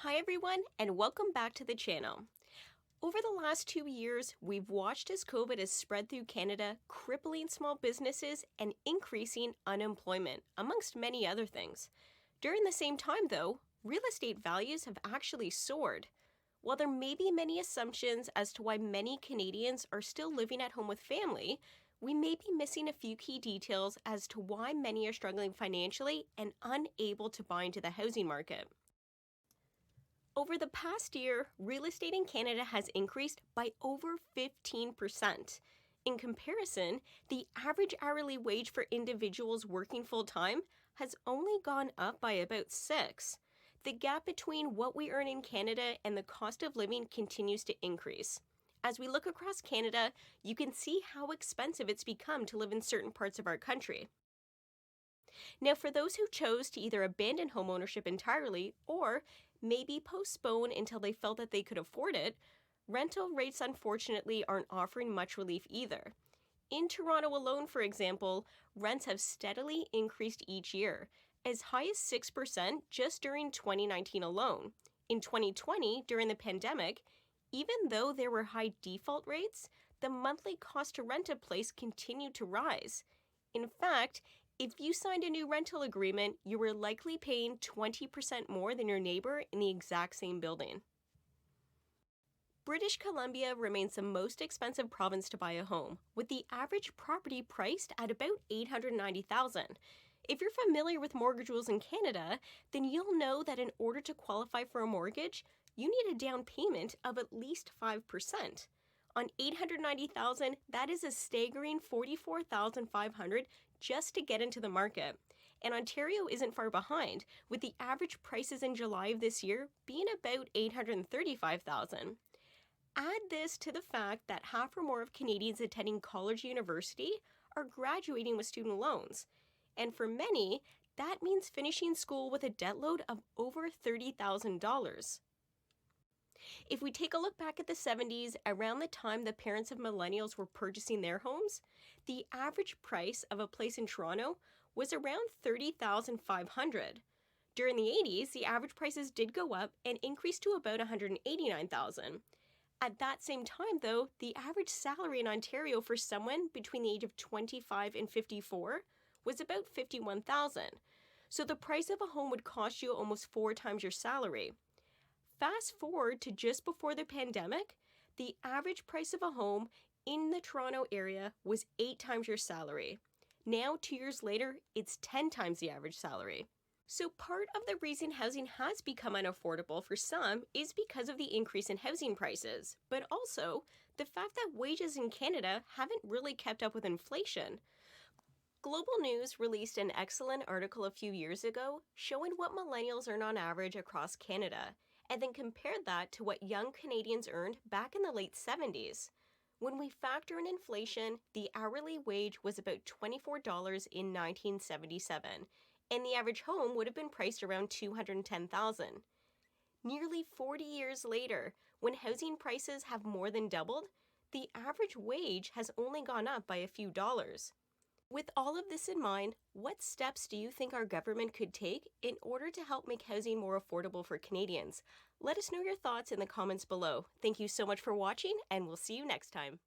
Hi everyone, and welcome back to the channel. Over the last 2 years, we've watched as COVID has spread through Canada, crippling small businesses and increasing unemployment, amongst many other things. During the same time, though, real estate values have actually soared. While there may be many assumptions as to why many Canadians are still living at home with family, we may be missing a few key details as to why many are struggling financially and unable to buy into the housing market. Over the past year, real estate in Canada has increased by over 15%. In comparison, the average hourly wage for individuals working full-time has only gone up by about 6. The gap between what we earn in Canada and the cost of living continues to increase. As we look across Canada, you can see how expensive it's become to live in certain parts of our country. Now, for those who chose to either abandon homeownership entirely or maybe postpone until they felt that they could afford it, rental rates unfortunately aren't offering much relief either. In Toronto alone, for example, rents have steadily increased each year, as high as 6% just during 2019 alone. In 2020, during the pandemic, even though there were high default rates, the monthly cost to rent a place continued to rise. In fact, if you signed a new rental agreement, you were likely paying 20% more than your neighbor in the exact same building. British Columbia remains the most expensive province to buy a home, with the average property priced at about $890,000. If you're familiar with mortgage rules in Canada, then you'll know that in order to qualify for a mortgage, you need a down payment of at least 5%. On $890,000, that is a staggering $44,500 just to get into the market. And Ontario isn't far behind, with the average prices in July of this year being about $835,000. Add this to the fact that half or more of Canadians attending college or university are graduating with student loans. And for many, that means finishing school with a debt load of over $30,000. If we take a look back at the 70s, around the time the parents of millennials were purchasing their homes, the average price of a place in Toronto was around $30,500. During the 80s, the average prices did go up and increased to about $189,000. At that same time, though, the average salary in Ontario for someone between the age of 25 and 54 was about $51,000. So the price of a home would cost you almost 4 times your salary. Fast forward to just before the pandemic, the average price of a home in the Toronto area was 8 times your salary. Now, 2 years later, it's 10 times the average salary. So part of the reason housing has become unaffordable for some is because of the increase in housing prices, but also the fact that wages in Canada haven't really kept up with inflation. Global News released an excellent article a few years ago showing what millennials earn on average across Canada, and then compared that to what young Canadians earned back in the late 70s. When we factor in inflation, the hourly wage was about $24 in 1977, and the average home would have been priced around $210,000. Nearly 40 years later, when housing prices have more than doubled, the average wage has only gone up by a few dollars. With all of this in mind, what steps do you think our government could take in order to help make housing more affordable for Canadians? Let us know your thoughts in the comments below. Thank you so much for watching, and we'll see you next time.